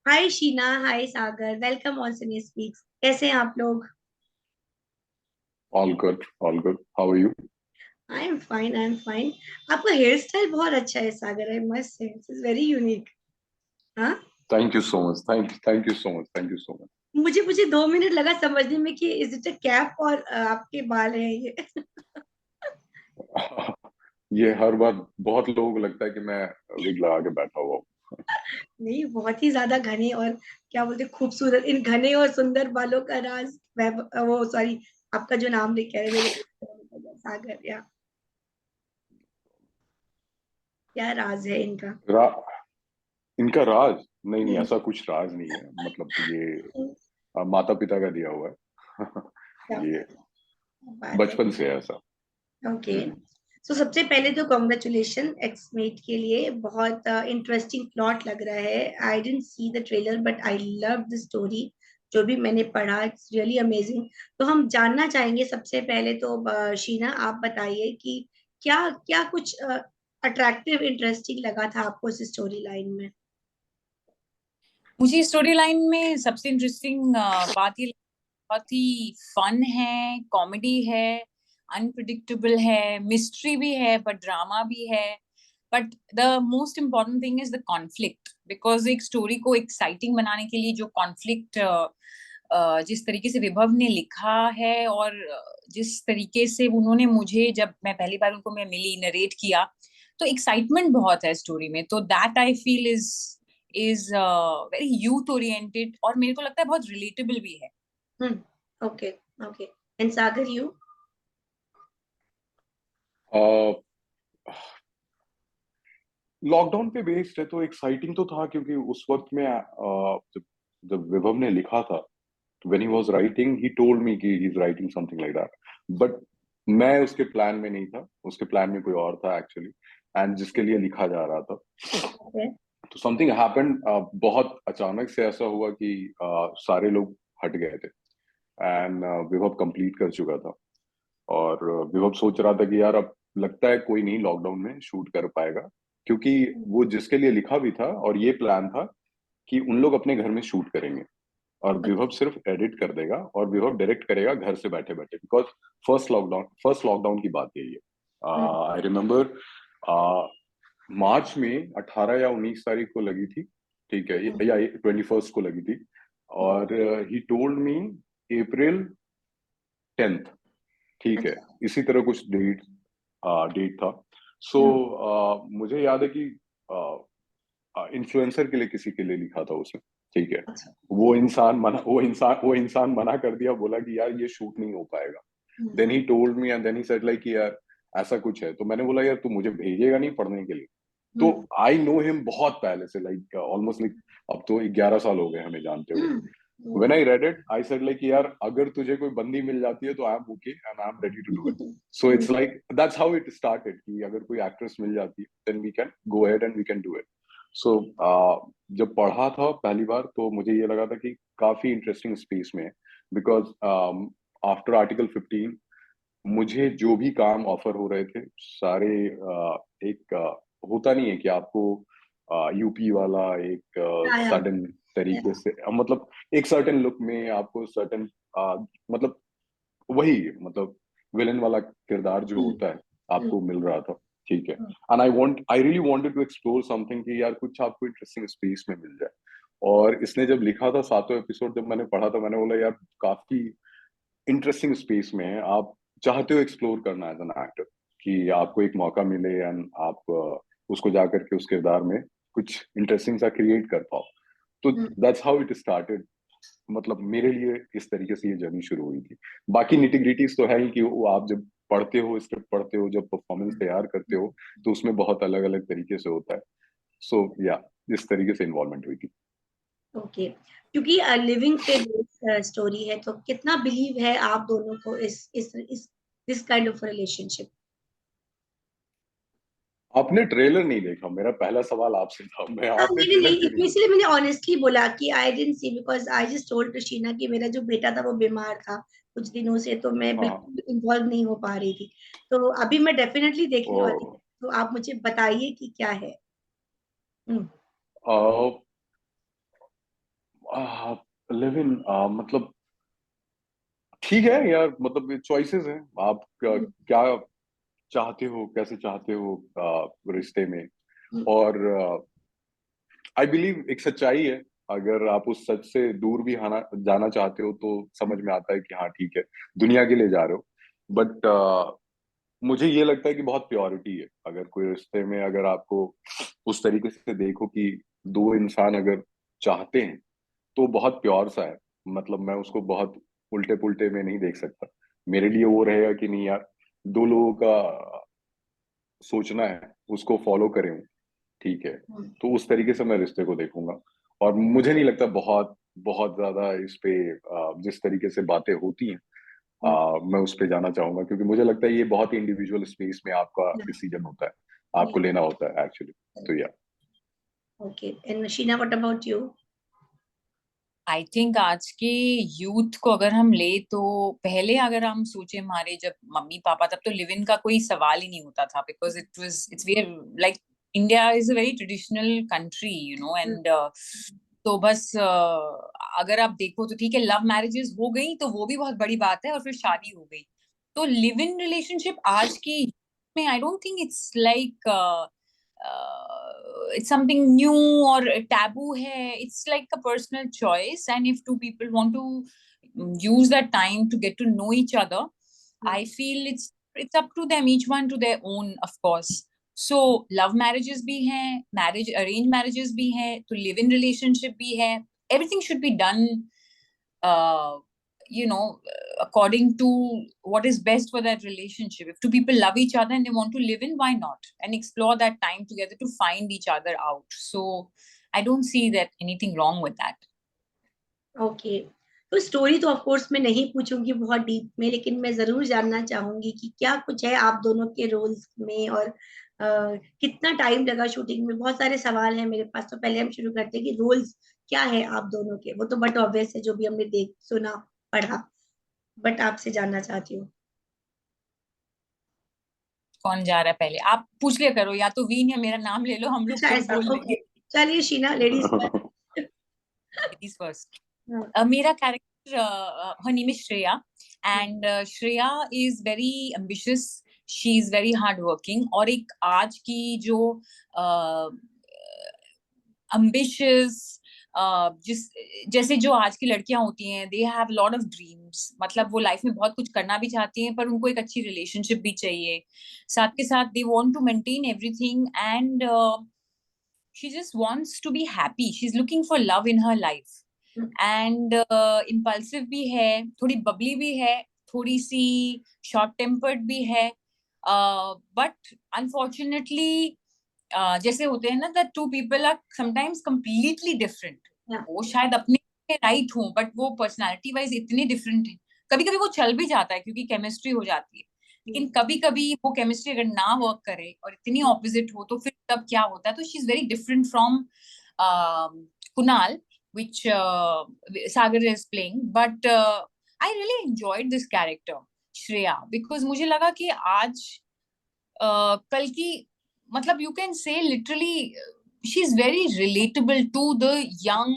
Hi Sheena, hi Sagar, welcome on cine speaks. कैसे हैं आप लोग? All good, all good. How are you? I am fine, I am fine. आपका hair style बहुत अच्छा है Sagar, I must say it's very unique. हाँ। Thank you so much. Thank you so much. Thank you so मुझे 2 minute लगा समझने में कि इज इट अ कैप और आपके बाल हैं ये। much. ये हर बार बहुत लोगों को लगता है कि मैं विग लगा के बैठा हुआ हूँ। नहीं, बहुत ही ज्यादा घने और क्या बोलते हैं, खूबसूरत इन घने और सुंदर बालों का राज वो सॉरी, आपका जो नाम ले कह रहे मेरे सागर, या क्या राज है इनका? रा, इनका राज नहीं नहीं, ऐसा कुछ राज नहीं है। मतलब ये माता पिता का दिया हुआ है। क्या ये बात है। बचपन से है ऐसा। ओके। हम्म। सो सबसे पहले तो कॉन्ग्रेचुलेशन एक्समेट के लिए, बहुत इंटरेस्टिंग प्लॉट लग रहा है। I didn't see the trailer but I love the story. जो भी मैंने पढ़ा, इट्स रियली अमेजिंग। तो हम जानना चाहेंगे सबसे पहले तो शीना, आप बताइए कि क्या क्या कुछ अट्रैक्टिव इंटरेस्टिंग लगा था आपको इस स्टोरी लाइन में? मुझे स्टोरी लाइन में सबसे इंटरेस्टिंग बात ये लगी, बहुत ही फन है, कॉमेडी है, अनप्रिडिक्टेबल है, मिस्ट्री भी है बट ड्रामा भी है। But the most important thing is the conflict, because एक स्टोरी को एक्साइटिंग बनाने के लिए जो कॉन्फ्लिक्ट जिस तरीके से विभव ने लिखा है, और जिस तरीके से उन्होंने मुझे, जब मैं पहली बार उनको मैं मिली, नरेट किया, तो एक्साइटमेंट बहुत है स्टोरी में। तो that I feel is very youth oriented, और मेरे को लगता है बहुत रिलेटेबल भी है। Hmm. Okay. Okay. And Sagar, you? Lockdown पे बेस्ड है तो एक्साइटिंग तो था, क्योंकि उस वक्त में जब जब विभव ने लिखा था, when he was writing he told me कि he's writing something like that, but मैं उसके प्लान में नहीं था। उसके प्लान में कोई और था एक्चुअली, एंड जिसके लिए लिखा जा रहा था। ओके। तो समथिंग हैपेंड, बहुत अचानक से ऐसा हुआ कि सारे लोग हट गए थे, एंड विभव कंप्लीट कर चुका था। और विभव सोच रहा था कि यार अब लगता है कोई नहीं लॉकडाउन में शूट कर पाएगा, क्योंकि वो जिसके लिए लिखा भी था और ये प्लान था कि उन लोग अपने घर में शूट करेंगे और विभव सिर्फ एडिट कर देगा और विभव डायरेक्ट करेगा घर से बैठे बैठे, बिकॉज फर्स्ट लॉकडाउन की बात यही है। आई रिमेम्बर मार्च में 18 या 19 तारीख को लगी थी, ठीक है, या 21 को लगी थी। और ही टोल्ड मी April 10th, ठीक है, अच्छा। इसी तरह कुछ डेट था। सो मुझे याद है कि इन्फ्लुएंसर के लिए, किसी के लिए लिखा था उसने, ठीक है। अच्छा। वो इंसान मना कर दिया, बोला कि यार ये शूट नहीं हो पाएगा। Then he told me and then he said like कि यार ऐसा कुछ है। तो मैंने बोला यार तू मुझे भेजेगा नहीं पढ़ने के लिए? तो आई नो हिम बहुत पहले से, लाइक ऑलमोस्ट लाइक अब तो 11 साल हो गए हमें जानते हुए। When I read it I said like यार अगर तुझे कोई बंदी मिल जाती है तो I am okay and I am ready to do it. So it's like that's how it started कि अगर कोई एक्ट्रेस मिल जाती है then we can go ahead and we can do it. So जब पढ़ा था पहली बार तो मुझे ये लगा था कि काफी इंटरेस्टिंग स्पेस में है, बिकॉज आफ्टर आर्टिकल 15 मुझे जो भी काम ऑफर हो रहे थे सारे एक होता नहीं है कि आपको यूपी वाला एक आया। सडन तरीके से, मतलब एक सर्टेन लुक में आपको सर्टेन, मतलब वही, मतलब विलन वाला किरदार जो होता है आपको मिल रहा था, ठीक है। And I really wanted to explore something कि यार कुछ आपको इंटरेस्टिंग स्पेस में मिल जाए। और इसने जब लिखा था 7वां एपिसोड, जब मैंने पढ़ा था मैंने बोला यार काफी इंटरेस्टिंग स्पेस में है। आप चाहते हो एक्सप्लोर करना एज एन एक्टर कि आपको एक मौका मिले एंड आप उसको जा करके उस किरदार में कुछ इंटरेस्टिंग सा क्रिएट कर पाओ। तो दैट्स हाउ इट स्टार्टेड। मतलब मेरे लिए इस तरीके से ये जर्नी शुरू हुई थी। बाकी निटिग्रिटीज तो है ही कि वो आप जब पढ़ते हो, स्क्रिप्ट पढ़ते हो, जब परफॉर्मेंस तैयार करते हो तो उसमें बहुत अलग अलग तरीके से होता है। सो या इस तरीके से इन्वॉल्वमेंट हुई थी। ओके। क्योंकि लिविंग पे बेस्ड स्टोरी है, तो कितना बिलीव है आप दोनों को इस दिस काइंड ऑफ रिलेशनशिप? आपने ट्रेलर नहीं देखा, मेरा पहला सवाल आपसे था, मैं हाँ, आपने मैंने ट्रेलर नहीं, क्यों नहीं इसलिए मैंने ऑनेस्टली बोला कि I didn't see, because I just told Krishna कि मेरा जो बेटा था वो बीमार था कुछ दिनों से, तो मैं देखा? हाँ। बिल्कुल इन्वॉल्व नहीं हो पा रही थी। तो अभी मैं डेफिनेटली देखने वाली हूँ, तो आप मुझे बताइए कि क्या है। हम्म। ओ, लिव इन मतलब ठीक है यार, मतलब चॉइसेस हैं, आप क्या चाहते हो, कैसे चाहते हो रिश्ते में। और आई बिलीव एक सच्चाई है, अगर आप उस सच से दूर भी आना जाना चाहते हो तो समझ में आता है कि हाँ ठीक है, दुनिया के लिए जा रहे हो। बट मुझे ये लगता है कि बहुत प्योरिटी है अगर कोई रिश्ते में, अगर आपको उस तरीके से देखो कि दो इंसान अगर चाहते हैं तो बहुत प्योर सा है। मतलब मैं उसको बहुत उल्टे पुल्टे में नहीं देख सकता। मेरे लिए वो रहेगा कि नहीं यार, दो लोगों का सोचना है, उसको फॉलो करें, ठीक है। तो उस तरीके से मैं रिश्ते को देखूंगा। और मुझे नहीं लगता बहुत बहुत ज्यादा इस पे जिस तरीके से बातें होती हैं मैं उस पे जाना चाहूंगा, क्योंकि मुझे लगता है ये बहुत ही इंडिविजुअल स्पेस में आपका डिसीजन होता है, आपको लेना होता है एक्चुअली। तो या okay, and Sheena, what about you? I think आज के यूथ को अगर हम ले तो पहले अगर हम सोचे हमारे जब मम्मी पापा, तब तो लिव इन का कोई सवाल ही नहीं होता था, because it's we like India is a very traditional country, you know, and तो बस अगर आप देखो तो ठीक है, लव मैरिजेस हो गई तो वो भी बहुत बड़ी बात है, और फिर शादी हो गई। तो लिव इन रिलेशनशिप आज की में I don't think it's like it's something new or taboo hai. It's like a personal choice, and if two people want to use that time to get to know each other, I feel it's up to them, each one to their own, of course. So love marriages bhi hain, marriage arranged marriages bhi hain, to live in relationship bhi hai. Everything should be done uh, you know, according to what is best for that relationship. If two people love each other and they want to live in, why not, and explore that time together to find each other out. So I don't see that anything wrong with that. Okay, तो story तो of course मैं नहीं पूछूंगी बहुत deep में, लेकिन मैं जरूर जानना चाहूंगी कि क्या कुछ है आप दोनों के रोल्स में, और कितना टाइम लगा शूटिंग में। बहुत सारे सवाल हैं मेरे पास, तो पहले हम शुरू करते हैं कि रोल्स क्या है आप दोनों के। वो तो बट ऑब्वियस है, जो भी हमने देख सुना पढ़ा, बट आपसे जानना चाहती हूँ। कौन जा रहा है पहले? आप पूछ लिया करो, या तो वीन या मेरा नाम ले लो, हम लोग अच्छा, फिर ऐसा, बोल ओके, लेंगे। चलिए Sheena, ladies first. Ladies first. Mera character, her name is Shreya, and Shreya is very ambitious. She is very hardworking. और एक आज की जो ambitious, जिस जैसे जो आज की लड़कियां होती हैं, they have lot of dreams, मतलब वो लाइफ में बहुत कुछ करना भी चाहती हैं, पर उनको एक अच्छी रिलेशनशिप भी चाहिए। साथ के साथ they want to maintain everything, and she just wants to be happy. She's looking for love in her life. And impulsive भी है, थोड़ी bubbly भी है, थोड़ी सी short tempered भी है, but unfortunately जैसे होते हैं ना, that two people are sometimes completely different. वो शायद अपने राइट हो, बट वो पर्सनालिटी वाइज इतने डिफरेंट है। कभी कभी वो चल भी जाता है क्योंकि केमिस्ट्री हो जाती है, लेकिन कभी कभी वो केमिस्ट्री अगर ना वर्क करे और इतनी ऑपोजिट हो, तो फिर तब क्या होता है। तो she is very different from Kunal, which Sagar is playing, but I really enjoyed this character Shreya, because मुझे लगा कि आज कल की, मतलब you can say literally she is very relatable to the young,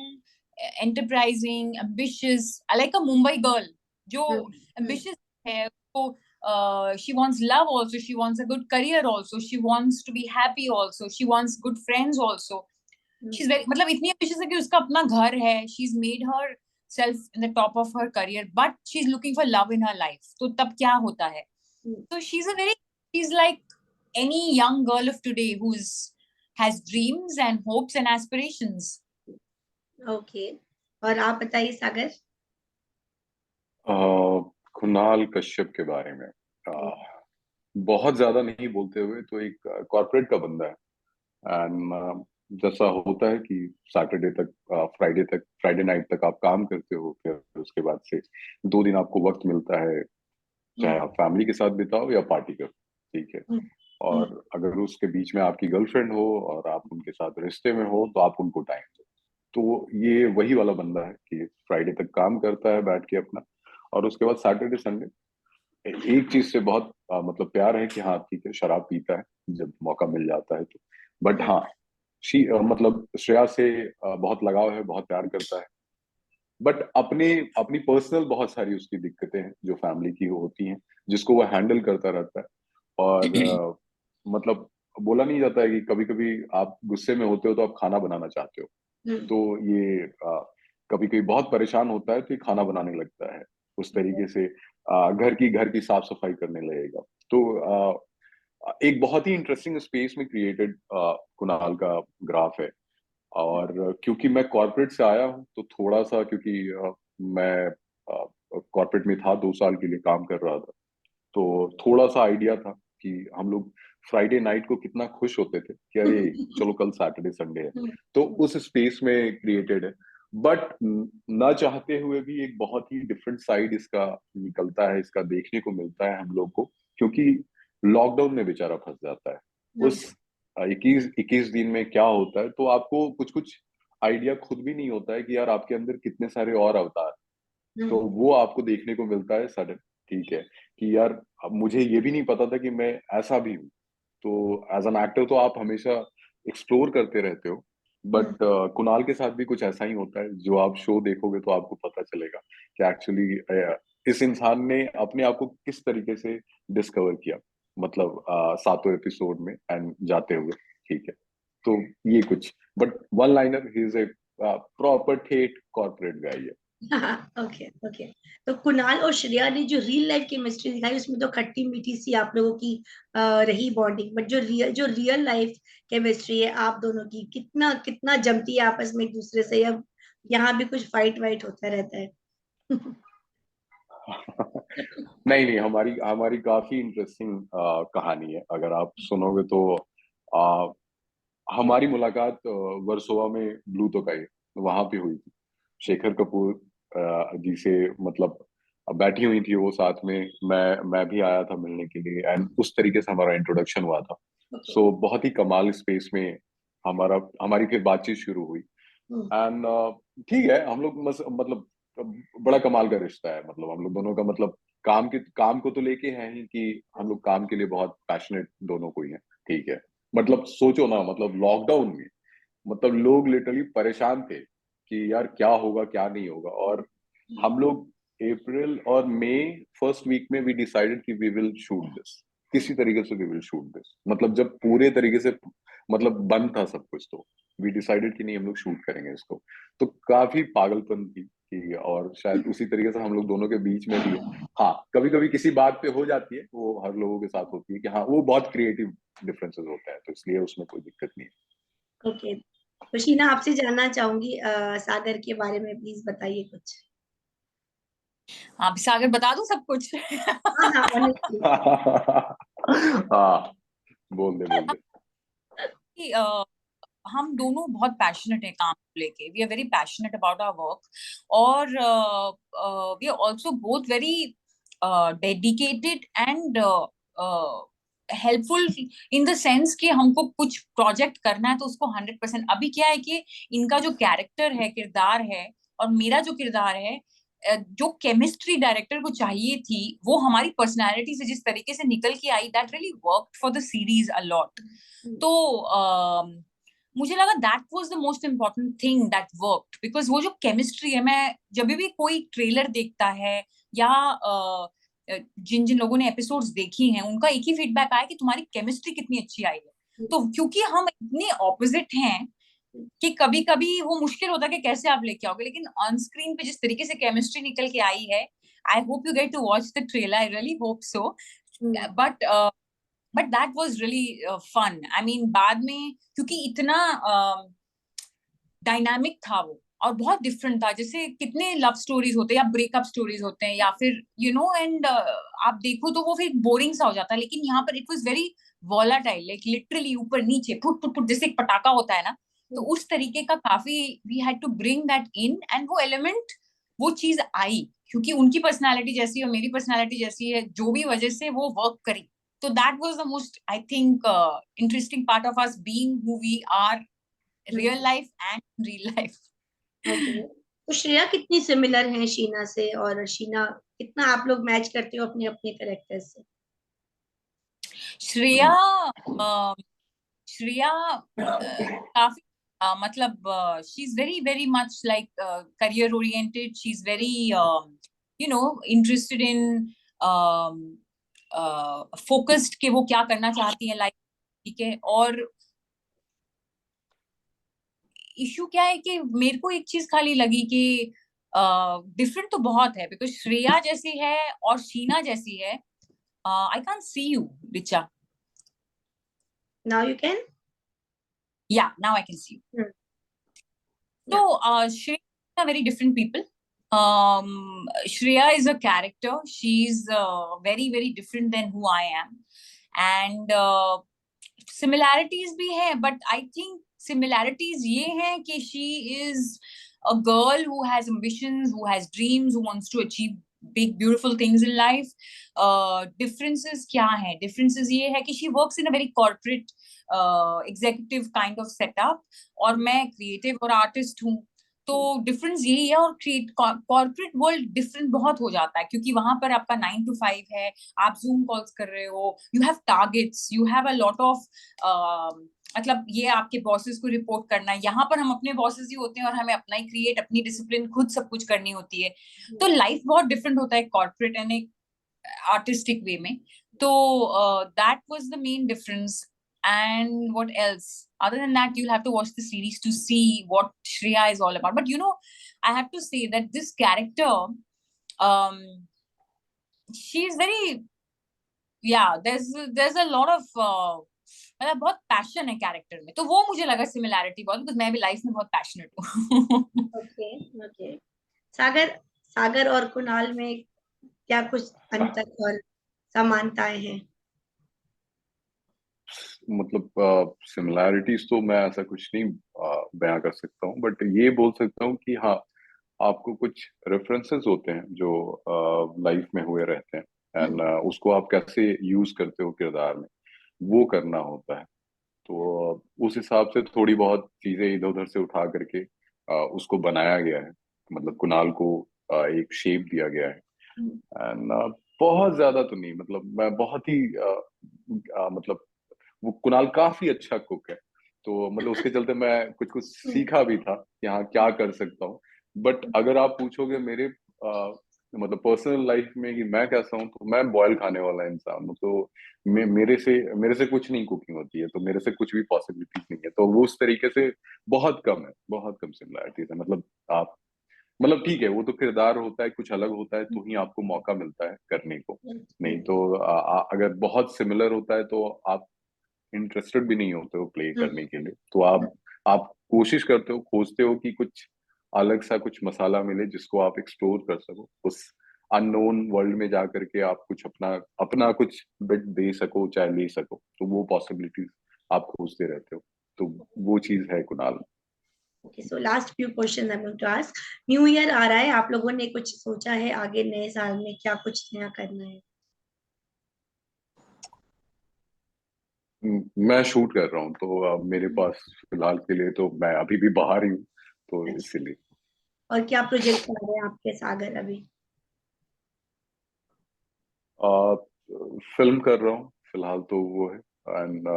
enterprising, ambitious, like a Mumbai girl जो ambitious है, वो she wants love also, she wants a good career also, she wants to be happy also, she wants good friends also. She's very, मतलब इतनी ambitious है कि उसका अपना घर है, she's made her self in the top of her career, but she's looking for love in her life. तो तब क्या होता है? So she's like any young girl of today who's has dreams and hopes and aspirations. Okay, और आप बताइए सागर। कुणाल कश्यप के बारे में बहुत ज्यादा नहीं बोलते हुए, तो एक कॉर्पोरेट का बंदा है। एंड जैसा होता है कि सैटरडे तक, फ्राइडे नाइट तक आप काम करते हो, फिर उसके बाद से 2 दिन आपको वक्त मिलता है, चाहे आप फैमिली के साथ बिताओ या पार्टी करो, ठीक है। और अगर उसके बीच में आपकी गर्लफ्रेंड हो और आप उनके साथ रिश्ते में हो तो आप उनको टाइम दो। तो ये वही वाला बंदा है कि फ्राइडे तक काम करता है बैठ के अपना, और उसके बाद सैटरडे संडे एक चीज से बहुत मतलब प्यार है कि हाँ ठीक है, शराब पीता है जब मौका मिल जाता है तो। बट हाँ, मतलब श्रेया से बहुत लगाव है, बहुत प्यार करता है। बट अपने अपनी पर्सनल बहुत सारी उसकी दिक्कतें हैं जो फैमिली की होती हैं, जिसको वो हैंडल करता रहता है। और मतलब बोला नहीं जाता है कि कभी कभी आप गुस्से में होते हो तो आप खाना बनाना चाहते हो, हम्म। तो ये कभी कभी बहुत परेशान होता है तो ये खाना बनाने लगता है, उस तरीके से घर की साफ सफाई करने लगेगा। तो एक बहुत ही इंटरेस्टिंग स्पेस में क्रिएटेड कुणाल का ग्राफ है। और क्योंकि मैं कॉर्पोरेट से आया हूँ तो थोड़ा सा, क्योंकि मैं कॉर्पोरेट में था, 2 साल के लिए काम कर रहा था, तो थोड़ा सा आइडिया था कि हम लोग फ्राइडे नाइट को कितना खुश होते थे कि अरे चलो कल सैटरडे संडे है। तो उस स्पेस में क्रिएटेड है। बट ना चाहते हुए भी एक बहुत ही डिफरेंट साइड इसका निकलता है, इसका देखने को मिलता है हम लोग को, क्योंकि लॉकडाउन में बेचारा फंस जाता है। उस 21 21 दिन में क्या होता है, तो आपको कुछ कुछ आइडिया खुद भी नहीं होता है कि यार आपके अंदर कितने सारे और अवतार, तो वो आपको देखने को मिलता है सडन। ठीक है कि यार अब मुझे ये भी नहीं पता था कि मैं ऐसा भी हूँ। तो एज एन एक्टर तो आप हमेशा एक्सप्लोर करते रहते हो, बट कुणाल के साथ भी कुछ ऐसा ही होता है। जो आप शो देखोगे तो आपको पता चलेगा कि एक्चुअली इस इंसान ने अपने आप को किस तरीके से डिस्कवर किया, मतलब 7 एपिसोड में एंड जाते हुए। ठीक है, तो ये कुछ, but one liner, he is a proper ठेठ कॉर्पोरेट गाय है। हाँ, ओके ओके। तो कुणाल और श्रेया ने जो रियल लाइफ केमिस्ट्री दिखाई, उसमें तो खट्टी मीठी सी आप लोगों की रही बॉन्डिंग, बट जो रियल लाइफ केमिस्ट्री है आप दोनों की, कितना कितना जमती है आपस में एक दूसरे से, अब यहाँ भी कुछ फाइट वाइट होता रहता है? नहीं नहीं, हमारी हमारी काफी इंटरेस्टिंग कहानी है, अगर आप सुनोगे तो। आ, हमारी मुलाकात वर्सोवा में ब्लू टोकाई वहां पे हुई थी। शेखर कपूर जी से, मतलब बैठी हुई थी वो साथ में, मैं भी आया था मिलने के लिए, एंड उस तरीके से हमारा इंट्रोडक्शन हुआ था। ओके। सो बहुत ही कमाल स्पेस में हमारी फिर बातचीत शुरू हुई। एंड ठीक है, हम लोग मतलब बड़ा कमाल का रिश्ता है, मतलब हम लोग दोनों का, मतलब काम को तो लेके है ही कि हम लोग काम के लिए बहुत पैशनेट दोनों को ही है। ठीक है, मतलब सोचो ना, मतलब लॉकडाउन में, मतलब लोग लिटरली परेशान थे कि यार क्या होगा क्या नहीं होगा। और हम लोग अप्रैल और मई फर्स्ट वीक में वी डिसाइडेड कि वी विल शूट दिस, किसी तरीके से वी विल शूट दिस, मतलब जब पूरे तरीके से मतलब बंद था सब कुछ, तो वी डिसाइडेड कि नहीं हम लोग शूट करेंगे इसको। तो काफी पागलपन थी कि, और शायद उसी तरीके से हम लोग दोनों के बीच में भी है। हाँ, कभी कभी किसी बात पे हो जाती है, वो हर लोगों के साथ होती है कि हाँ वो बहुत क्रिएटिव डिफरेंसेस होता है, तो इसलिए उसमें कोई दिक्कत नहीं ओके। तो शीना, आपसे जानना चाहूंगी सागर के बारे में, प्लीज बताइए कुछ। हाँ, सागर बता दूं सब कुछ। हाँ हाँ, ऑनेस्टली। है। हाँ, बोल दे बोल दे। कि, हम दोनों बहुत पैशनेट है काम को लेके, we are very passionate about our work, और we are also both very dedicated and helpful, in the sense कि हमको कुछ प्रोजेक्ट करना है तो उसको 100%। अभी क्या है कि इनका जो कैरेक्टर है, किरदार है, और मेरा जो किरदार है, जो केमिस्ट्री डायरेक्टर को चाहिए थी वो हमारी पर्सनालिटी से जिस तरीके से निकल के आई, that really worked for the series a lot. तो मुझे लगा that was the most important thing that worked, because वो जो केमिस्ट्री है, मैं जब भी कोई ट्रेलर देखता है या जिन जिन लोगों ने एपिसोड्स देखी हैं, उनका एक ही फीडबैक आया कि तुम्हारी केमिस्ट्री कितनी अच्छी आई है। तो क्योंकि हम इतने ऑपोजिट हैं कि कभी कभी वो मुश्किल होता है कि कैसे आप लेके आओगे, लेकिन ऑन स्क्रीन पे जिस तरीके से केमिस्ट्री निकल के आई है, I hope you get to watch the trailer, I really hope so. But that was really fun. I mean बाद में क्योंकि इतना डायनामिक था वो, और बहुत डिफरेंट था। जैसे कितने लव स्टोरीज होते हैं या ब्रेकअप स्टोरीज होते हैं, या फिर एंड आप देखो तो वो फिर बोरिंग सा हो जाता है, लेकिन यहाँ पर it was very volatile, like literally ऊपर नीचे फुट फुट फुट, जैसे एक पटाखा होता है ना, तो उस तरीके का काफी we had to bring that in, and वो एलिमेंट, वो चीज आई, क्योंकि उनकी पर्सनालिटी जैसी और मेरी पर्सनालिटी जैसी है, जो भी वजह से वो वर्क करी। तो that was the most, I think, interesting part of us being who we are, real life and real life. Okay. तो श्रेया कितनी सिमिलर है शीना से, और शीना कितना आप लोग मैच करते हो अपने अपने करेक्टर से? श्रेया, अ, श्रेया काफी मतलब she's very much like career oriented. She's very interested in focused कि वो क्या करना चाहती है लाइफ, ठीक है। और इशू क्या है कि मेरे को एक चीज खाली लगी कि डिफरेंट तो बहुत है, बिकॉज श्रेया जैसी है और शीना जैसी है। I can't see you, Richa. Now you can. Yeah, now I can see you. So, Shreya are very different people. Shreya is a character. She's very different than who I am. And similarities भी हैं, but I think similarities ये हैं कि she is a girl who has ambitions, who has dreams, who wants to achieve big beautiful things in life. Differences क्या हैं? Differences ये है कि she works in a very corporate executive kind of setup, और मैं creative और artist हूँ। तो डिफरेंस यही है। और कॉर्पोरेट वर्ल्ड डिफरेंट बहुत हो जाता है, क्योंकि वहां पर आपका 9 to 5 है, आप जूम कॉल्स कर रहे हो, you have targets, you have a lot of मतलब ये आपके बॉसेस को रिपोर्ट करना है। यहाँ पर हम अपने बॉसेस ही होते हैं और हमें अपना ही क्रिएट, अपनी डिसिप्लिन खुद सब कुछ करनी होती है। तो लाइफ बहुत डिफरेंट होता है कॉर्पोरेट एंड एक आर्टिस्टिक वे में। तो that was the main difference. And what else? Other than that, you'll have to watch the series to see what Shreya is all about. But I have to say that this character, she is very, yeah, there's a lot of मतलब बहुत passion है character में, तो वो मुझे लगा similarity बहुत, because मैं भी लाइफ में बहुत पैशनेट हूँ। ओके। सागर और कुणाल में क्या कुछ अंतर और समानताएं हैं? मतलब सिमिलैरिटीज तो मैं ऐसा कुछ नहीं बयां कर सकता हूँ, बट ये बोल सकता हूँ कि हाँ, आपको कुछ रेफरेंसेस होते हैं जो लाइफ में हुए रहते हैं, एंड उसको आप कैसे यूज करते हो किरदार में, वो करना होता है। तो उस हिसाब से थोड़ी बहुत चीजें इधर उधर से उठा करके उसको बनाया गया है। मतलब कुणाल को एक शेप दिया गया है। एंड बहुत ज्यादा तो नहीं, मतलब मैं बहुत ही मतलब वो कुणाल काफी अच्छा कुक है, तो मतलब उसके चलते मैं कुछ कुछ सीखा भी था कि हाँ क्या कर सकता हूँ। बट अगर आप पूछोगे मेरे मतलब पर्सनल लाइफ में कि मैं कैसा हूँ, तो मैं बॉयल खाने वाला इंसान हूँ। तो मेरे से कुछ नहीं कुकिंग होती है, तो मेरे से कुछ भी पॉसिबिलिटीज नहीं है। तो वो उस तरीके से बहुत कम है, बहुत कम सिमिलैरिटीज है। मतलब आप मतलब ठीक है, वो तो किरदार होता है, कुछ अलग होता है तो ही आपको मौका मिलता है करने को। नहीं तो अगर बहुत सिमिलर होता है तो आप इंटरेस्टेड भी नहीं होते हो प्ले करने के लिए। तो आप कोशिश करते हो, खोजते हो कि कुछ अलग सा कुछ मसाला मिले जिसको आप एक्सप्लोर कर सको, उस अननोन वर्ल्ड में जा करके आप कुछ अपना अपना कुछ बिट दे सको, चाहे ले सको। तो वो पॉसिबिलिटीज आप खोजते रहते हो, तो वो चीज है Kunal. Okay, so last few question I am going to ask. New year आ रहा है, आप लोगों ने कुछ सोचा है आगे नए साल में क्या कुछ नया करना है? मैं शूट कर रहा हूँ, तो मेरे पास फिलहाल के लिए तो मैं अभी भी बाहर ही हूँ, तो अच्छा, इसीलिए। और क्या प्रोजेक्ट आ रहे हैं आपके सागर अभी? आ, फिल्म कर रहा हूँ फिलहाल तो वो है। एंड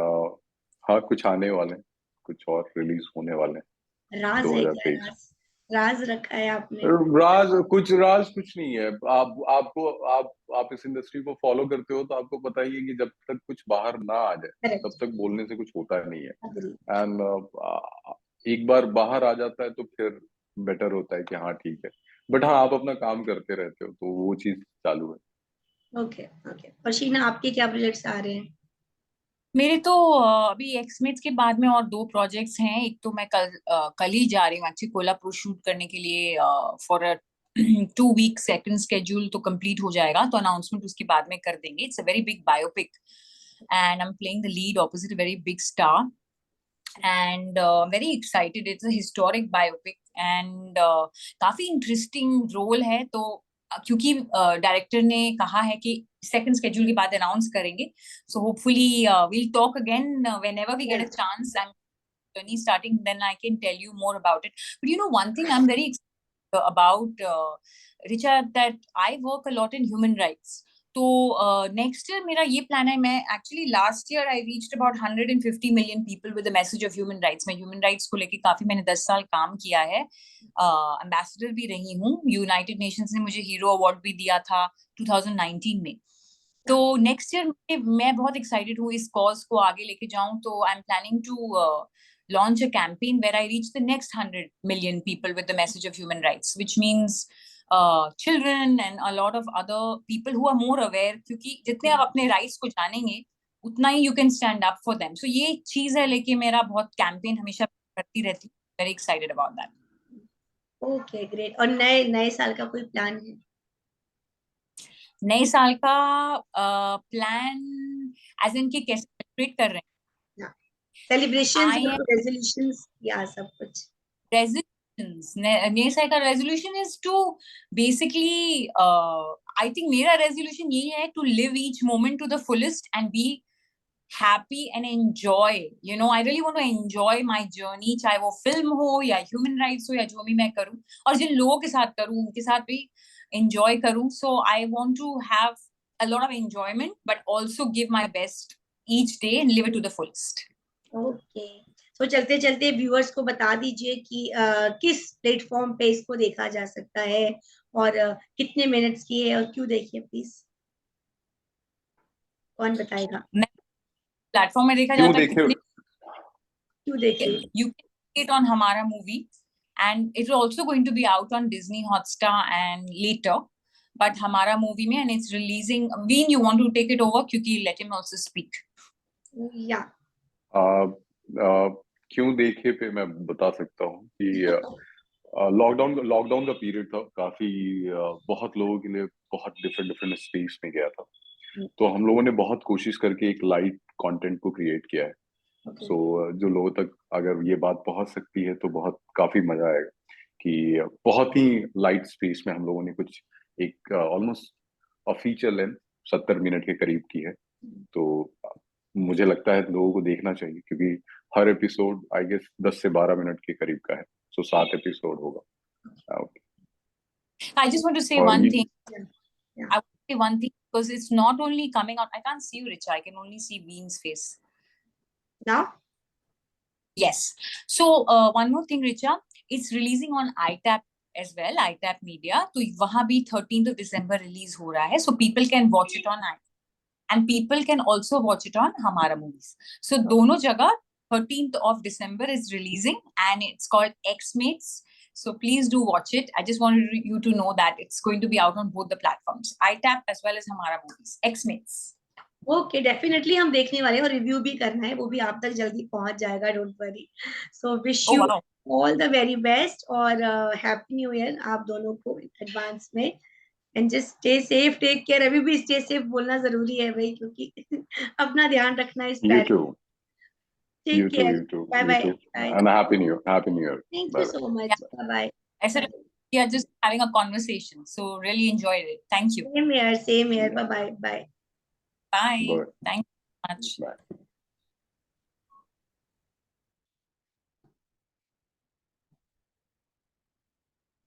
हाँ, कुछ आने वाले हैं, कुछ और रिलीज होने वाले हैं राज है क्या? 2023। राज रखा है आपने? राज कुछ नहीं है। आप इस इंडस्ट्री को फॉलो करते हो तो आपको पता ही है कि जब तक कुछ बाहर ना आ जाए तब करेक्ट। तक बोलने से कुछ होता नहीं है। अग्री। एंड एक बार बाहर आ जाता है तो फिर बेटर होता है कि हाँ ठीक है। बट हाँ, आप अपना काम करते रहते हो, तो वो चीज चालू है। ओके ओके, और शीना आपके क्या प्रोजेक्ट्स आ रहे हैं? मेरे तो अभी एक्समेट्स के बाद में और 2 प्रोजेक्ट्स हैं। एक तो मैं कल ही जा रही हूँ एक्चुअली कोल्हापुर शूट करने के लिए for a 2 week second schedule, तो कंप्लीट हो जाएगा तो अनाउंसमेंट उसके बाद में कर देंगे। It's a very big biopic and I am playing the lead opposite a very big star and very excited. It's a historic biopic and काफी इंटरेस्टिंग रोल है। तो क्योंकि डायरेक्टर ने कहा है कि सेकंड स्केड्यूल के बाद अनाउंस करेंगे, so hopefully we'll talk again whenever we get a chance and journey starting, then I can tell you more about it. But one thing I'm very excited about, Richa, that I work a lot in human rights. तो next year मेरा ये plan है. मैं actually last year I reached about 150 million people with the message of human rights. मैं human rights को लेके काफी, मैंने 10 साल काम किया है, एम्बेसडर भी रही हूँ. यूनाइटेड नेशंस ने मुझे हीरो अवार्ड भी दिया था 2019 में. तो नेक्स्ट ईयर मैं बहुत एक्साइटेड हूँ इस कॉज को आगे लेके जाऊं. तो I am planning to launch a campaign where I reach the next 100 million people with the message of human rights, which means children and a lot of other people who are more aware. क्योंकि जितने आप अपने rights को जानेंगे उतना ही you can stand up for them. So ये एक चीज है, लेके मेरा बहुत campaign हमेशा करती रहती हूँ. Very excited about that. Okay, great. और नए साल का कोई प्लान है? नए साल का प्लान एज इन कि कैसे सेलिब्रेट कर रहे हैं? सेलिब्रेशंस, रेजोल्यूशंस या सब कुछ? Resolutions. नए साल का resolution is to basically, I think मेरा resolution यही है to live each moment to the fullest and be happy and enjoy. You know, I really want to enjoy my journey, चाहे वो film हो या human rights हो या जो भी मैं करूँ, और जिन लोगों के साथ करूँ उनके साथ भी enjoy करूँ. So I want to have a lot of enjoyment, but also give my best each day and live it to the fullest. Okay. तो चलते चलते व्यूअर्स को बता दीजिए कि किस प्लेटफॉर्म पे इसको देखा जा सकता है और कितने मिनट्स की है और क्यों देखिए प्लीज. कौन बताएगा? प्लेटफॉर्म में देखा जाता है. क्यों देखिए? You can see it on Hamara Movie, and it is also going to be out on Disney Hotstar and later. But Hamara Movie में, and it's releasing. Veen, you want to take it over? क्योंकि let him also speak. Yeah. क्यों देखे पे मैं बता सकता हूँ कि लॉकडाउन का पीरियड था. काफी बहुत लोगों के लिए बहुत डिफरेंट स्पेस में गया था. तो हम लोगों ने बहुत कोशिश करके एक लाइट कंटेंट को क्रिएट किया है. सो जो लोगों तक अगर ये बात पहुंच सकती है तो बहुत काफी मजा आएगा कि बहुत ही लाइट स्पेस में हम लोगों ने कुछ एक ऑलमोस्ट फीचर लेंथ 70 मिनट के करीब की है. तो मुझे लगता है लोगों को देखना चाहिए क्योंकि हर एपिसोड आई गेस 10 से 12 मिनट के करीब का है. सो 7 एपिसोड होगा. I just want to say one thing. I want to say one thing because it's not only coming out. I can't see you, Richa. I can only see Veen's face. Now? Yes. So one more thing, Richa. It's releasing on iTap as well, iTap Media. तो वहाँ भी 13th of December release हो रहा है. So people can watch it on iTap. And people can also watch it on Hamara Movies. So दोनों जगह 13th of December is releasing and it's called X-Mates. So please do watch it. I just wanted you to know that it's going to be out on both the platforms, iTap as well as Hamara Movies. X-Mates. Okay, definitely हम देखने वाले हैं और review भी करना है, वो भी आप तक जल्दी पहुंच जाएगा. Don't worry. So wish you all the very best और Happy New Year आप दोनों को एडवांस में. And just stay safe, take care. अभी भी stay safe बोलना जरूरी है भाई, क्योंकि अपना ध्यान रखना है. You too. Take care. You too. Bye. And Happy New Year. Thank you so much. Bye. I said we are just having a conversation, so really enjoyed it. Thank you. Same here. Bye. Bye. Thank you so much. Bye.